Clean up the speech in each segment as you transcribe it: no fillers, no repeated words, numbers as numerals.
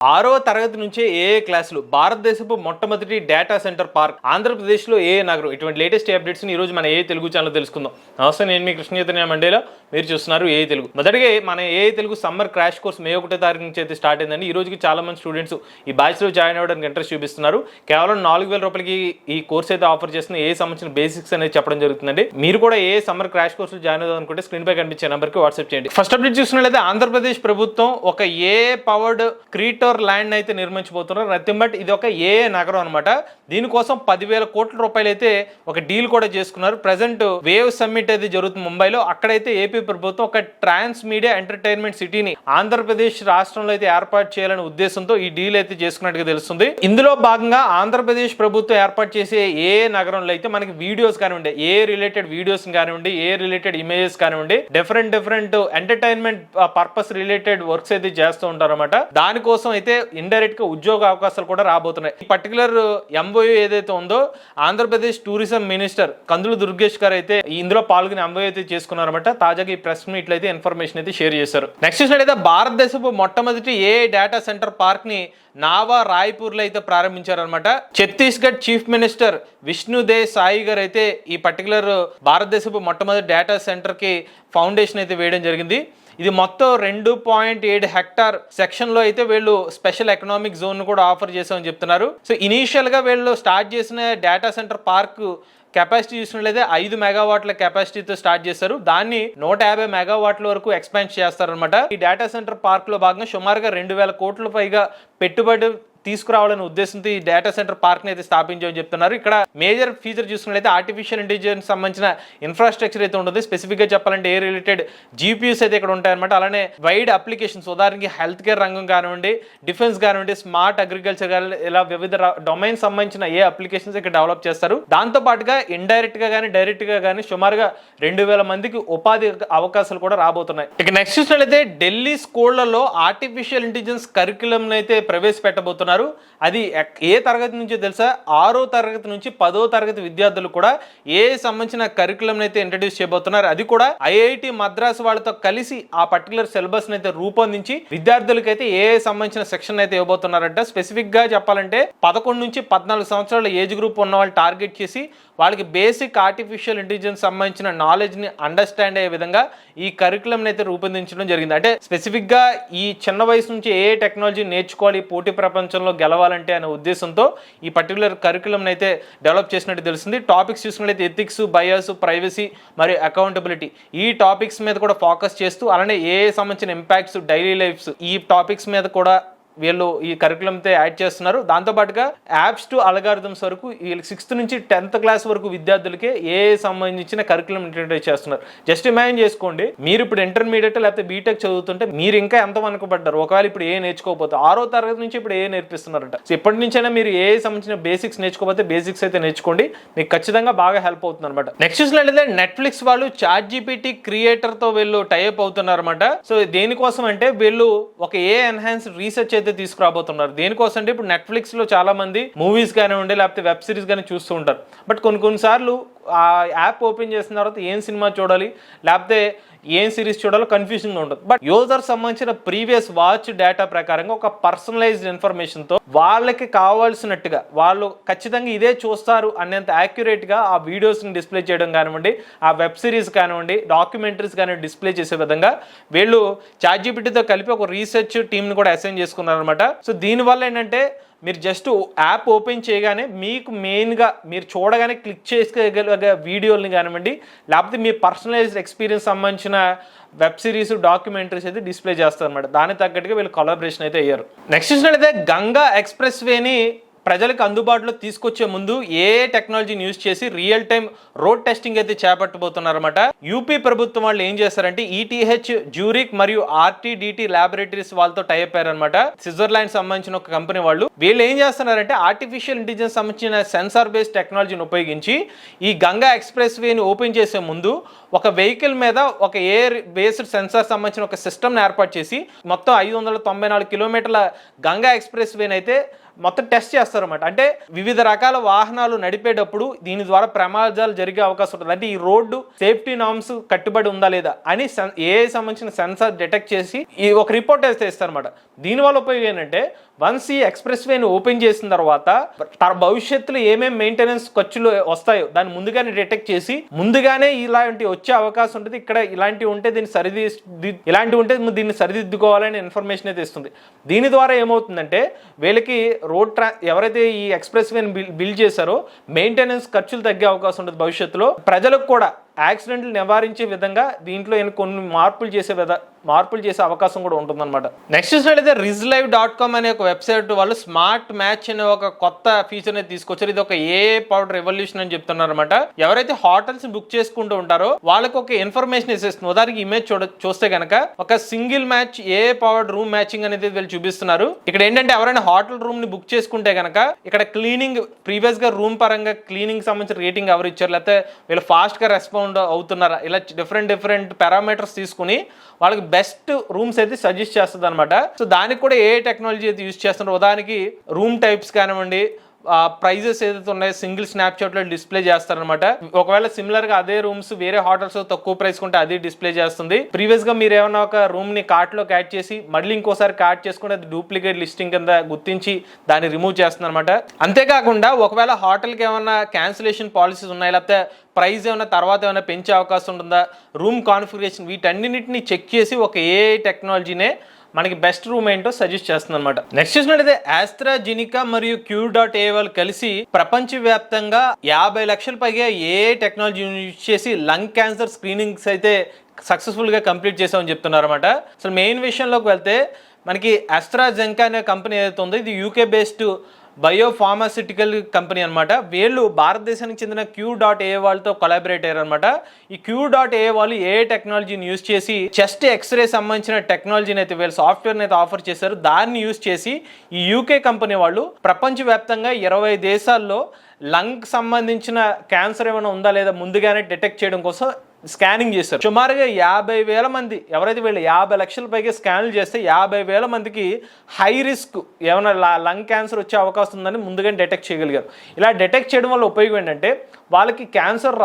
6వ తరగతి నుంచే ఏఏ క్లాసులు భారతదేశపు మొట్టమొదటి డేటా సెంటర్ పార్క్ ఆంధ్రప్రదేశ్లో ఏఏ నగరం. ఇటువంటి లేటెస్ట్ అప్డేట్స్ని ఈరోజు మన ఏఐ తెలుగు ఛానల్ తెలుసుకుందాం. నమస్తే, నేను మీ కృష్ణ చైతన్య మండేలా, మీరు చూస్తున్నారు ఏఐ తెలుగు. మొదటిగా మన AI Telugu summer crash course May 1వ తారీఖు నుంచి అయితే స్టార్ట్ అయిందండి. ఈ రోజుకి చాలా మంది స్టూడెంట్స్ ఈ బ్యాచ్లో జాయిన్ అవ్వడానికి ఇంట్రెస్ట్ చూపిస్తున్నారు. కేవలం 4,000 రూపాయలకి ఈ కోర్స్ అయితే ఆఫర్ చేస్తుంది. ఏ సంబంధించిన బేసిక్స్ అనేది చెప్పడం జరుగుతుందండి. మీరు కూడా ఏ సమ్మర్ క్రాష్ కోర్సులు జాయిన్ అవ్వాలి అనుకుంటే స్క్రీన్ పై కనిపించే నెంబర్కి వాట్సాప్ చేయండి. ఫస్ట్ అప్డేట్ చూసినట్లయితే ఆంధ్రప్రదేశ్ ప్రభుత్వం ఒక ఏఏ పవర్డ్ క్రీటర్ ల్యాండ్ అయితే నిర్మించబోతున్నారు. నథింగ్ బట్ ఇది ఒక ఏఏ నగరం అనమాట. దీనికోసం 10,000 కోట్ల రూపాయలు అయితే ఒక డీల్ కూడా చేసుకున్నారు. ప్రెసెంట్ వేవ్ సమ్మిట్ అయితే జరుగుతుంది ముంబైలో. అక్కడైతే ఏపీ ప్రభుత్వం ఒక ట్రాన్స్ మీడియా ఎంటర్టైన్మెంట్ సిటీని ఆంధ్రప్రదేశ్ రాష్ట్రంలో అయితే ఏర్పాటు చేయాలనే ఉద్దేశంతో ఈ డీల్ అయితే చేసుకున్నట్టుగా తెలుస్తుంది. ఇందులో భాగంగా ఆంధ్రప్రదేశ్ ప్రభుత్వం ఏర్పాటు చేసే ఏ నగరంలో అయితే మనకి వీడియోస్ కానివ్వండి, ఏ రిలేటెడ్ వీడియోస్ కానివ్వండి, ఏ రిలేటెడ్ ఇమేజెస్ కానివ్వండి, different entertainment purpose related works అయితే చేస్తూ ఉంటారు అనమాట. దానికోసం అయితే ఇండైరెక్ట్ గా ఉద్యోగ అవకాశాలు కూడా రాబోతున్నాయి. ఈ పర్టికులర్ ఎంఓయూ ఏదైతే ఉందో ఆంధ్రప్రదేశ్ టూరిజం మినిస్టర్ కందులు దుర్గేష్ గారు అయితే ఇందులో పాల్గొని ఎంఓయూ అయితే చేసుకున్నారన్నమాట. తాజాగా ఈ ప్రెస్ మీట్ లో అయితే ఇన్ఫర్మేషన్ అయితే షేర్ చేశారు. నెక్స్ట్ చూసినట్లయితే భారతదేశపు మొట్టమొదటి ఏ డేటా సెంటర్ పార్క్ ని నావా రాయ్పూర్ లో అయితే ప్రారంభించారనమాట. ఛత్తీస్గఢ్ చీఫ్ మినిస్టర్ విష్ణుదేవ్ సాయి గారు అయితే ఈ పర్టికులర్ భారతదేశపు మొట్టమొదటి డేటా సెంటర్ కి ఫౌండేషన్ అయితే వేయడం జరిగింది. ఇది మొత్తం 2.7 హెక్టార్ సెక్షన్ లో అయితే వీళ్ళు స్పెషల్ ఎకనామిక్ జోన్ కూడా ఆఫర్ చేసామని చెప్తున్నారు. సో ఇనీషియల్ గా వీళ్ళు స్టార్ట్ చేసిన డేటా సెంటర్ పార్క్ కెపాసిటీ చూసినట్లయితే 5 మెగావాట్ల కెపాసిటీతో స్టార్ట్ చేశారు. దాన్ని 150 మెగావాట్ల వరకు ఎక్స్పాండ్ చేస్తారనమాట. ఈ డేటా సెంటర్ పార్క్ లో భాగంగా సుమారుగా 2,000 కోట్ల పైగా పెట్టుబడి తీసుకురావాలనే ఉద్దేశంతో ఈ డేటా సెంటర్ పార్క్ ని అయితే స్థాపించామని చెప్తున్నారు. ఇక్కడ మేజర్ ఫీచర్ చూసుకున్నట్లయితే ఆర్టిఫిషియల్ ఇంటెలిజెన్స్ సంబంధించిన ఇన్ఫ్రాస్ట్రక్చర్ అయితే ఉంటుంది. స్పెసిఫిక్ గా చెప్పాలంటే ఏ రిలేటెడ్ జీపీయూస్ అయితే ఇక్కడ ఉంటాయన్నమాట. అలానే వైడ్ అప్లికేషన్స్, ఉదాహరణకి హెల్త్ కేర్ రంగం కానివ్వండి, డిఫెన్స్ కానివ్వండి, స్మార్ట్ అగ్రికల్చర్ ఇలా వివిధ డొమైన్ సంబంధించిన ఏ అప్లికేషన్స్ ఇక్కడ డెవలప్ చేస్తారు. దాంతో పాటుగా ఇండైరెక్ట్ గా కానీ డైరెక్ట్ గా కానీ సుమారుగా 2,000 మందికి ఉపాధి అవకాశాలు కూడా రాబోతున్నాయి. ఇక నెక్స్ట్ చూసినట్లయితే ఢిల్లీ స్కూళ్లలో ఆర్టిఫిషియల్ ఇంటెలిజెన్స్ కరిక్యులం అయితే ప్రవేశపెట్టబోతున్నారు. అది ఏ తరగతి నుంచో తెలుసా? 6వ తరగతి నుంచి 10వ తరగతి విద్యార్థులు కూడా ఏ సంబంధించిన కరికులం అయితే ఇంట్రడ్యూస్ చేయబోతున్నారు. అది కూడా ఐఐటి మద్రాస్ వాళ్ళతో కలిసి ఆ పర్టికులర్ సిలబస్ అయితే రూపొందించి విద్యార్థులకైతే ఏ సంబంధించిన సెక్షన్ అయితే ఇవ్వబోతున్నారంట. స్పెసిఫిక్ గా చెప్పాలంటే 11 నుంచి 14 సంవత్సరాల ఏజ్ గ్రూప్ ఉన్న వాళ్ళు టార్గెట్ చేసి వాళ్ళకి బేసిక్ ఆర్టిఫిషియల్ ఇంటెలిజెన్స్ సంబంధించిన నాలెడ్జ్ ని అండర్స్టాండ్ అయ్యే విధంగా ఈ కరికులం అయితే రూపొందించడం జరిగింది. అంటే స్పెసిఫిక్ గా ఈ చిన్న వయసు నుంచి ఏ టెక్నాలజీ నేర్చుకోవాలి, పోటీ ప్రపంచంలో గెలవాలంటే అనే ఉద్దేశంతో ఈ పర్టికులర్ కరికులం అయితే డెవలప్ చేసినట్టు తెలుస్తుంది. టాపిక్స్ చూసుకున్నట్లయితే ఎథిక్స్, బయాస్, ప్రైవసీ మరియు అకౌంటబిలిటీ ఈ టాపిక్స్ మీద కూడా ఫోకస్ చేస్తూ, అలానే ఏ సంబంధించిన ఇంపాక్ట్స్, డైలీ లైఫ్స్ ఈ టాపిక్స్ మీద కూడా వీళ్ళు ఈ కరికులం అయితే యాడ్ చేస్తున్నారు. దాంతోపాటుగా యాప్స్ టు అల్గారిథమ్స్ వరకు వీళ్ళకి 6th నుంచి 10th క్లాస్ వరకు విద్యార్థులకే ఏ సంబంధించిన కరికులం ఇంట్రడ్యూస్ చేస్తున్నారు. జస్ట్ ఇమాజిన్ చేసుకోండి, మీరు ఇప్పుడు ఇంటర్మీడియట్ లేకపోతే బీటెక్ చదువుతుంటే మీరు ఇంకా ఎంత వెనుకబడ్డారు. ఒకవేళ ఇప్పుడు ఏ నేర్చుకోకపోతే 6వ తరగతి నుంచి ఇప్పుడు ఏ నేర్పిస్తున్నారంట. సో ఇప్పటి నుంచైనా మీరు ఏ సంబంధించిన బేసిక్స్ నేర్చుకోకపోతే బేసిక్స్ అయితే నేర్చుకోండి, మీకు ఖచ్చితంగా బాగా హెల్ప్ అవుతుంది అనమాట. నెక్స్ట్ చూసినట్లయితే నెట్ఫ్లిక్స్ వాళ్ళు ChatGPT క్రియేటర్ తో వీళ్ళు టైప్ అవుతున్నారు అనమాట. సో దేనికోసం అంటే వీళ్ళు ఒక ఏ ఎన్హాన్స్ రీసెర్చ్ అయితే తీసుకురాబోతున్నారు. దేనికోసం అంటే ఇప్పుడు నెట్ఫ్లిక్స్ లో చాలా మంది మూవీస్ కానివ్వండి లేకపోతే వెబ్ సిరీస్ కానీ చూస్తూ ఉంటారు. బట్ కొన్నిసార్లు ఆ యాప్ ఓపెన్ చేసిన తర్వాత ఏం సినిమా చూడాలి లేకపోతే ఏం సిరీస్ చూడాలో కన్ఫ్యూజన్ గా ఉంటుంది. బట్ యూజర్ సంబంధించిన ప్రీవియస్ వాచ్ డేటా ప్రకారంగా ఒక పర్సనలైజ్డ్ ఇన్ఫర్మేషన్ తో వాళ్ళకి కావాల్సినట్టుగా వాళ్ళు ఖచ్చితంగా ఇదే చూస్తారు అనేంత యాక్యురేట్ గా ఆ వీడియోస్ ని డిస్ప్లే చేయడం కానివ్వండి, ఆ వెబ్ సిరీస్ కానివ్వండి, డాక్యుమెంటరీస్ కానివ్వండి డిస్ప్లే చేసే విధంగా వీళ్ళు ChatGPTతో కలిపి ఒక రీసెర్చ్ టీమ్ ని కూడా అసైన్ చేసుకున్నారు అనమాట. సో దీనివల్ల ఏంటంటే మీరు జస్ట్ యాప్ ఓపెన్ చేయగానే మీకు మెయిన్గా మీరు చూడగానే క్లిక్ చేసుకోగలిగే వీడియోని కానివ్వండి లేకపోతే మీ పర్సనలైజ్డ్ ఎక్స్పీరియన్స్ సంబంధించిన వెబ్ సిరీస్, డాక్యుమెంటరీస్ అయితే డిస్ప్లే చేస్తారు అనమాట. దానికి తగ్గట్టుగా వీళ్ళు కొలాబరేషన్ అయితే అయ్యారు. నెక్స్ట్ చూసినట్లయితే గంగా ఎక్స్ప్రెస్ వేని ప్రజలకు అందుబాటులో తీసుకొచ్చే ముందు ఏ టెక్నాలజీని యూజ్ చేసి రియల్ టైం రోడ్ టెస్టింగ్ అయితే చేపట్టబోతున్నారన్నమాట. యూపీ ప్రభుత్వం వాళ్ళు ఏం చేస్తారంటే ETH, జ్యూరిక్ మరియు RTDT ల్యాబొరేటరీస్ వాళ్ళతో టైప్ అయ్యారనమాట. స్విట్జర్లాండ్ సంబంధించిన ఒక కంపెనీ వాళ్ళు. వీళ్ళు ఏం చేస్తున్నారంటే ఆర్టిఫిషియల్ ఇంటెలిజెన్స్ సంబంధించిన సెన్సార్ బేస్డ్ టెక్నాలజీని ఉపయోగించి ఈ గంగా ఎక్స్ప్రెస్ వేని ఓపెన్ చేసే ముందు ఒక వెహికల్ మీద ఒక ఎయిర్ బేస్డ్ సెన్సార్ సంబంధించిన ఒక సిస్టమ్ని ఏర్పాటు చేసి మొత్తం 594 కిలోమీటర్ల గంగా ఎక్స్ప్రెస్ వేని అయితే మొత్తం టెస్ట్ చేస్తారన్నమాట. అంటే వివిధ రకాల వాహనాలు నడిపేటప్పుడు దీని ద్వారా ప్రమాదాలు జరిగే అవకాశం ఉంటుంది. అంటే ఈ రోడ్డు సేఫ్టీ నార్మ్స్ కట్టుబడి ఉందా లేదా అని ఏ సంబంధించిన సెన్సార్ డిటెక్ట్ చేసి ఈ ఒక రిపోర్ట్ అయితే ఇస్తారన్నమాట. దీనివల్ల ఉపయోగం ఏంటంటే వన్స్ ఈ ఎక్స్ప్రెస్ వేని ఓపెన్ చేసిన తర్వాత భవిష్యత్తులో ఏమేమి మెయింటెనెన్స్ ఖర్చులు వస్తాయో దాన్ని ముందుగానే డిటెక్ట్ చేసి ముందుగానే ఇలాంటి వచ్చే అవకాశం ఉంటుంది, ఇక్కడ ఇలాంటివి ఉంటే దీన్ని సరిదిద్దుకోవాలని ఇన్ఫర్మేషన్ అయితే ఇస్తుంది. దీని ద్వారా ఏమవుతుందంటే వీళ్ళకి ఎవరైతే ఈ ఎక్స్ప్రెస్ వేని బిల్డ్ చేశారో మెయింటెనెన్స్ ఖర్చులు తగ్గే అవకాశం ఉంటుంది. భవిష్యత్తులో ప్రజలకు కూడా యాక్సిడెంట్లు నివారించే విధంగా దీంట్లో కొన్ని మార్పులు చేసే అవకాశం కూడా ఉంటుందన్నమాట. నెక్స్ట్ చూసినట్లయితే rizlive.com అనే ఒక వెబ్సైట్ వాళ్ళు స్మార్ట్ మ్యాచ్ అనే ఒక కొత్త ఫీచర్ ని తీసుకొచ్చారు. ఇది ఒక AI పవర్డ్ రెవల్యూషన్ అని చెప్తున్నారు అనమాట. ఎవరైతే హోటల్స్ బుక్ చేసుకుంటూ ఉంటారో వాళ్ళకి ఒక ఇన్ఫర్మేషన్ ఇస్తుంది. ఉదాహరణకి ఇమేజ్ చూస్తే కనుక ఒక single match AI powered room matching అనేది వీళ్ళు చూపిస్తున్నారు. ఇక్కడ ఏంటంటే ఎవరైనా హోటల్ రూమ్ ని బుక్ చేసుకుంటే కనుక ఇక్కడ క్లీనింగ్ ప్రీవియస్ గా రూమ్ పరంగా క్లీనింగ్ సంబంధించిన రేటింగ్ ఎవరు ఇచ్చారు, లేకపోతే వీళ్ళు ఫాస్ట్ గా రెస్పాండ్ అవుతున్నారా, ఇలా డిఫరెంట్ పారామీటర్స్ తీసుకుని వాళ్ళకి బెస్ట్ రూమ్స్ అయితే సజెస్ట్ చేస్తుంది అనమాట. సో దానికి కూడా ఏ టెక్నాలజీ అయితే యూజ్ చేస్తున్నారు, ఉదాహరణకి రూమ్ టైప్స్ కానివ్వండి, ప్రైజెస్ ఏదైతే ఉన్నాయో సింగిల్ స్నాప్షాట్ లో డిస్ప్లే చేస్తారనమాట. ఒకవేళ సిమిలర్ గా అదే రూమ్స్ వేరే హోటల్స్ తక్కువ ప్రైస్ కొంటే అది డిస్ప్లే చేస్తుంది. ప్రీవియస్ గా మీరు ఏమైనా ఒక రూమ్ ని కార్ట్ లో యాడ్ చేసి మళ్ళీ ఇంకోసారి కార్ట్ చేసుకుంటే అది డూప్లికేట్ లిస్టింగ్ కింద గుర్తించి దాన్ని రిమూవ్ చేస్తుంది అనమాట. అంతేకాకుండా ఒకవేళ హోటల్ కి ఏమైనా క్యాన్సిలేషన్ పాలసీస్ ఉన్నాయి, లేకపోతే ప్రైస్ ఏమైనా తర్వాత ఏమైనా పెంచే అవకాశం ఉంటుందా, రూమ్ కాన్ఫిగరేషన్, వీటన్నిటిని చెక్ చేసి ఒక AI టెక్నాలజీనే మనకి బెస్ట్ రూమ్ ఏంటో సజెస్ట్ చేస్తుంది అనమాట. నెక్స్ట్ చూసినట్టయితే ఆస్ట్రాజెనికా మరియు Q.AI వాళ్ళు కలిసి ప్రపంచవ్యాప్తంగా 50 లక్షల పైగా AI టెక్నాలజీ యూజ్ చేసి లంగ్ క్యాన్సర్ స్క్రీనింగ్స్ అయితే సక్సెస్ఫుల్ గా కంప్లీట్ చేసామని చెప్తున్నారు అనమాట. అసలు మెయిన్ విషయంలోకి వెళ్తే మనకి ఆస్ట్రాజెనికా అనే కంపెనీ ఏదైతే ఉందో ఇది UK బేస్డ్ బయోఫార్మాసిటికల్ కంపెనీ అనమాట. వీళ్ళు భారతదేశానికి చెందిన Q.AI వాళ్ళతో కొలాబరేట్ అయ్యారు అనమాట. ఈ Q.AI వాళ్ళు AI టెక్నాలజీని యూజ్ చేసి చెస్ట్ ఎక్స్రే సంబంధించిన టెక్నాలజీని అయితే వీళ్ళు సాఫ్ట్వేర్ని అయితే ఆఫర్ చేశారు. దాన్ని యూజ్ చేసి ఈ UK కంపెనీ వాళ్ళు ప్రపంచవ్యాప్తంగా 20 దేశాల్లో లంగ్ సంబంధించిన క్యాన్సర్ ఏమైనా ఉందా లేదా ముందుగానే డిటెక్ట్ చేయడం కోసం స్కానింగ్ చేశారు. సుమారుగా 50,000 మంది, ఎవరైతే వీళ్ళు 50 లక్షల పైగా స్కాన్లు చేస్తే 50,000 మందికి హై రిస్క్ ఏమైనా లంగ్ క్యాన్సర్ వచ్చే అవకాశం ఉందని ముందుగానే డిటెక్ట్ చేయగలిగారు. ఇలా డిటెక్ట్ చేయడం వల్ల ఉపయోగం ఏంటంటే వాళ్ళకి క్యాన్సర్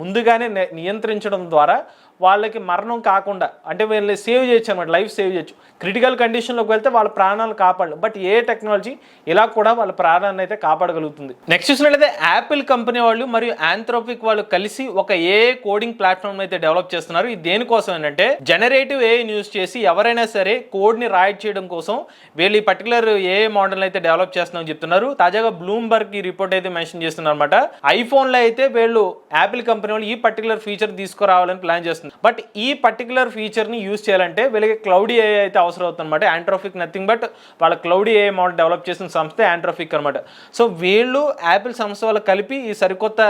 ముందుగానే నియంత్రించడం ద్వారా వాళ్ళకి మరణం కాకుండా, అంటే వీళ్ళని సేవ్ చేయొచ్చు అనమాట, లైఫ్ సేవ్ చేయొచ్చు. క్రిటికల్ కండిషన్లోకి వెళ్తే వాళ్ళ ప్రాణాలు కాపాడలేదు, బట్ ఏ టెక్నాలజీ ఇలా కూడా వాళ్ళ ప్రాణాన్ని అయితే కాపాడగలుగుతుంది. నెక్స్ట్ చూసినట్లయితే యాపిల్ కంపెనీ వాళ్ళు మరియు ఆంథ్రోపిక్ వాళ్ళు కలిసి ఒక AI కోడింగ్ ప్లాట్ఫామ్ అయితే డెవలప్ చేస్తున్నారు. ఇది దేనికోసం ఏంటంటే జనరేటివ్ AI యూజ్ చేసి ఎవరైనా సరే కోడ్ ని రైట్ చేయడం కోసం వీళ్ళు ఈ పర్టికులర్ AI మోడల్ అయితే డెవలప్ చేస్తున్నామని చెప్తున్నారు. తాజాగా బ్లూంబర్గ్ ఈ రిపోర్ట్ అయితే మెన్షన్ చేస్తున్నారు అనమాట. ఐఫోన్ లో అయితే వీళ్ళు యాపిల్ కంపెనీ వాళ్ళు ఈ పర్టికులర్ ఫీచర్ తీసుకురావాలని ప్లాన్ చేస్తున్నారు. బట్ ఈ పర్టికులర్ ఫీచర్ ని యూజ్ చేయాలంటే వీళ్ళకి క్లౌడ్ AI అయితే అవసరం అవుతుంది అనమాట. ఆంథ్రోపిక్ నథింగ్ బట్ వాళ్ళ క్లౌడ్ AI మోడల్ డెవలప్ చేసిన సంస్థ ఆంథ్రోపిక్ అనమాట. సో వీళ్ళు యాపిల్ సంస్థ వాళ్ళు కలిపి ఈ సరికొత్త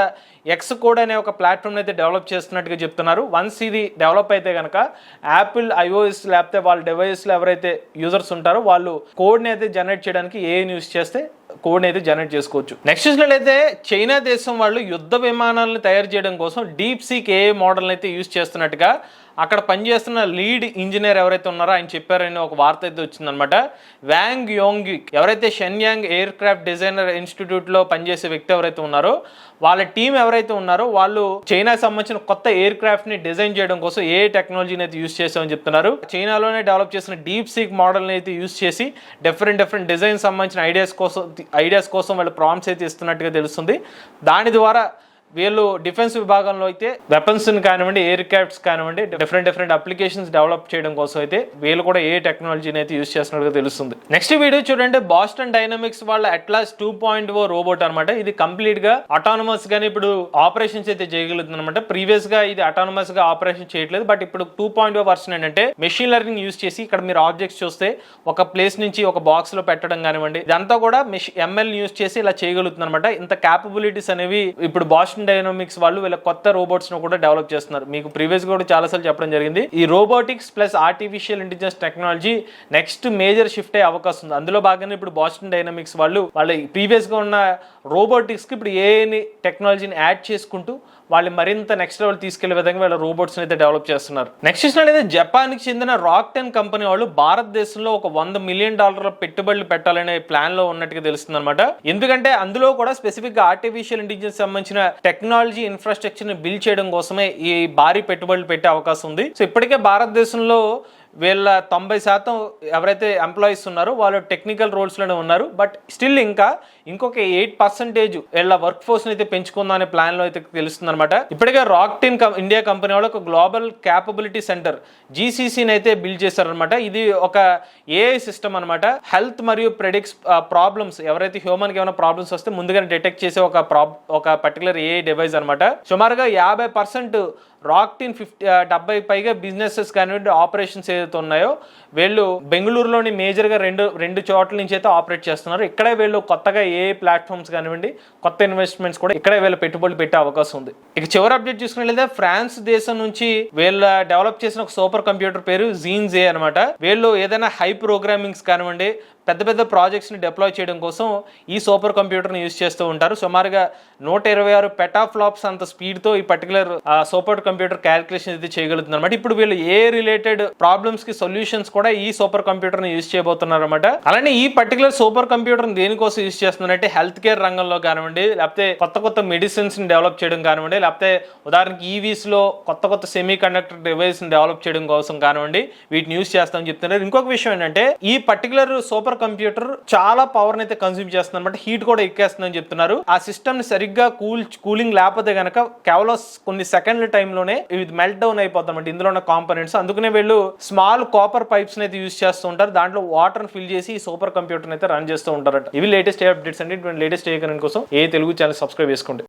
ఎక్స్ కోడ్ అనే ఒక ప్లాట్ఫామ్ అయితే డెవలప్ చేస్తున్నట్టుగా చెప్తున్నారు. వన్స్ ఇది డెవలప్ అయితే కనుక యాపిల్ iOS లేకపోతే వాళ్ళ డివైస్లో ఎవరైతే యూజర్స్ ఉంటారో వాళ్ళు కోడ్ని అయితే జనరేట్ చేయడానికి AI యూజ్ చేస్తే కోడ్ని అయితే జనరేట్ చేసుకోవచ్చు. నెక్స్ట్ చూసినట్లయితే చైనా దేశం వాళ్ళు యుద్ధ విమానాలను తయారు చేయడం కోసం DeepSeek AI మోడల్ని అయితే యూజ్ చేస్తున్నట్టుగా అక్కడ పనిచేస్తున్న లీడ్ ఇంజనీర్ ఎవరైతే ఉన్నారో ఆయన చెప్పారని ఒక వార్త అయితే వచ్చిందనమాట. వ్యాంగ్ యోంగ్ ఎవరైతే షెన్యాంగ్ ఎయిర్ క్రాఫ్ట్ డిజైనర్ ఇన్స్టిట్యూట్లో పనిచేసే వ్యక్తి ఎవరైతే ఉన్నారో వాళ్ళ టీం ఎవరైతే ఉన్నారో వాళ్ళు చైనాకి సంబంధించిన కొత్త ఎయిర్ క్రాఫ్ట్ ని డిజైన్ చేయడం కోసం ఏ టెక్నాలజీని అయితే యూజ్ చేసామని చెప్తున్నారు. చైనాలోనే డెవలప్ చేసిన DeepSeek మోడల్ని అయితే యూజ్ చేసి డిఫరెంట్ డిజైన్ సంబంధించిన ఐడియాస్ కోసం వాళ్ళు ప్రాంప్ట్స్ అయితే ఇస్తున్నట్టుగా తెలుస్తుంది. దాని ద్వారా వీళ్ళు డిఫెన్స్ విభాగంలో అయితే వెపన్స్ కానివ్వండి, ఎయిర్ క్రాఫ్ట్స్ కానివ్వండి, డిఫరెంట్ అప్లికేషన్స్ డెవలప్ చేయడం కోసం అయితే వీళ్ళు కూడా ఏ టెక్నాలజీని అయితే యూజ్ చేస్తున్నట్టుగా తెలుస్తుంది. నెక్స్ట్ వీడియో చూడండి, బాస్టన్ డైనమిక్స్ వాళ్ళ అట్లాస్ 2.0 రోబోట్ అనమాట. ఇది కంప్లీట్ గా అటానమస్ గానీ ఇప్పుడు ఆపరేషన్స్ అయితే చేయగలుగుతుంది అనమాట. ప్రీవియస్ గా ఇది అటానమస్ గా ఆపరేషన్ చేయట్లేదు, బట్ ఇప్పుడు 2.0 వర్షన్ ఏంటంటే మెషిన్ లెర్నింగ్ యూజ్ చేసి ఇక్కడ మీరు ఆబ్జెక్ట్స్ చూస్తే ఒక ప్లేస్ నుంచి ఒక బాక్స్ లో పెట్టడం కానివ్వండి, ఇదంతా కూడా ML యూజ్ చేసి ఇలా చేయగలుగుతుంది అనమాట. ఇంత క్యాపబిలిటీస్ అనేవి ఇప్పుడు బాస్టన్ డైనమిక్స్ వాళ్ళు వీళ్ళ కొత్త రోబోట్స్ ను కూడా డెవలప్ చేస్తున్నారు. మీకు ప్రీవియస్ కూడా చాలా సార్లు చెప్పడం జరిగింది. ఈ robotics plus artificial intelligence technology next major shift అయ్యే అవకాశం ఉంది. అందులో భాగంగా ఇప్పుడు బాస్టన్ డైనమిక్స్ వాళ్ళ ప్రీవియస్ గా ఉన్న రోబోటిక్స్ కి ఇప్పుడు ఏఐని టెక్నాలజీని యాడ్ చేసుకుంటూ వాళ్ళు మరింత నెక్స్ట్ లెవెల్ తీసుకెళ్లే విధంగా వీళ్ళ రోబోట్స్ అయితే డెవలప్ చేస్తున్నారు. నెక్స్ట్ చూసినట్లయితే జపాన్ కి చెందిన రాక్టెన్ కంపెనీ వాళ్ళు భారతదేశంలో ఒక $100 మిలియన్ పెట్టుబడులు పెట్టాలనే ప్లాన్ లో ఉన్నట్టుగా తెలుస్తుంది అనమాట. ఎందుకంటే అందులో కూడా స్పెసిఫిక్ గా ఆర్టిఫిషియల్ ఇంటెలిజెన్స్ సంబంధించిన టెక్నాలజీ ఇన్ఫ్రాస్ట్రక్చర్ ని బిల్డ్ చేయడం కోసమే ఈ భారీ పెట్టుబడులు పెట్టే అవకాశం ఉంది. సో ఇప్పటికే భారతదేశంలో వీళ్ళ 90% ఎవరైతే ఎంప్లాయీస్ ఉన్నారో వాళ్ళు టెక్నికల్ రోల్స్లోనే ఉన్నారు. బట్ స్టిల్ ఇంకొక 8% వీళ్ళ వర్క్ ఫోర్స్ని అయితే పెంచుకుందాం అనే ప్లాన్లో అయితే తెలుస్తుంది అనమాట. ఇప్పటికే రాక్టిన్ ఇండియా కంపెనీ వాళ్ళు ఒక గ్లోబల్ క్యాపబిలిటీ సెంటర్ జీసీసీని అయితే బిల్డ్ చేశారనమాట. ఇది ఒక ఏఐ సిస్టమ్ అనమాట. హెల్త్ మరియు ప్రెడిక్ట్స్ ప్రాబ్లమ్స్, ఎవరైతే హ్యూమన్కి ఏమైనా ప్రాబ్లమ్స్ వస్తే ముందుగానే డిటెక్ట్ చేసే ఒక పర్టికులర్ ఏఐ డివైస్ అనమాట. సుమారుగా 50% రాక్టిన్ 70 పైగా బిజినెసెస్ కానివ్వండి, ఆపరేషన్స్ ఏదైతే ఉన్నాయో వీళ్ళు బెంగళూరులోని మేజర్గా రెండు చోట్ల నుంచి అయితే ఆపరేట్ చేస్తున్నారు. ఇక్కడే వీళ్ళు కొత్తగా ఏ ప్లాట్ఫామ్స్ కానివ్వండి, కొత్త ఇన్వెస్ట్మెంట్స్ కూడా ఇక్కడే వీళ్ళు పెట్టుబడులు పెట్టే అవకాశం ఉంది. ఇక చివరి అప్డేట్ చూసుకున్నట్లయితే ఫ్రాన్స్ దేశం నుంచి వీళ్ళు డెవలప్ చేసిన ఒక సూపర్ కంప్యూటర్ పేరు జీన్స్ ఏ అనమాట. వీళ్ళు ఏదైనా హై ప్రోగ్రామింగ్స్ కానివ్వండి, పెద్ద పెద్ద ప్రాజెక్ట్స్ని డిప్లాయ్ చేయడం కోసం ఈ సూపర్ కంప్యూటర్ని యూజ్ చేస్తూ ఉంటారు. సుమారుగా 126 పెటాఫ్లాప్స్ అంత స్పీడ్తో ఈ పర్టికులర్ సూపర్ కంప్యూటర్ క్యాలిక్యులేషన్ అయితే చేయగలుగుతుంది అనమాట. ఇప్పుడు వీళ్ళు ఏ రిలేటెడ్ ప్రాబ్లమ్స్ కి సొల్యూషన్స్ కూడా ఈ సూపర్ కంప్యూటర్ని యూజ్ చేయబోతున్నారు అనమాట. అలానే ఈ పర్టికులర్ సూపర్ కంప్యూటర్ని దేనికోసం యూజ్ చేస్తున్నారంటే హెల్త్ కేర్ రంగంలో కానివ్వండి, లేకపోతే కొత్త మెడిసిన్స్ ని డెవలప్ చేయడం కానివ్వండి, లేకపోతే ఉదాహరణకి ఈవీస్ లో కొత్త సెమీ కండక్టర్ డివైస్ ని డెవలప్ చేయడం కోసం కానివ్వండి వీటిని యూజ్ చేస్తామని చెప్తున్నారు. ఇంకొక విషయం ఏంటంటే ఈ పర్టికులర్ సూపర్ కంప్యూటర్ చాలా పవర్ అయితే కన్స్యూమ్ చేస్తుంది అనమాట. హీట్ కూడా ఎక్కేస్తుందని చెప్తున్నారు. ఆ సిస్టమ్ ని సరిగ్గా కూలింగ్ లేకపోతే గనక కేవలం కొన్ని సెకండ్ల టైంలోనే ఇది మెల్ట్ డౌన్ అయిపోతామంటే ఇందులో ఉన్న కాంపోనెంట్స్. అందుకనే వీళ్ళు స్మాల్ కాపర్ పైప్స్ అయితే యూజ్ చేస్తూ ఉంటారు. దాంట్లో వాటర్ ఫిల్ చేసి ఈ సూపర్ కంప్యూటర్ అయితే రన్ చేస్తూ ఉంటారట. ఇవి లేటెస్ట్ అప్డేట్స్ అండి. లేటెస్ట్ ఏ కోసం ఏ తెలుగు ఛానల్ సబ్స్క్రైబ్ చేసుకోండి.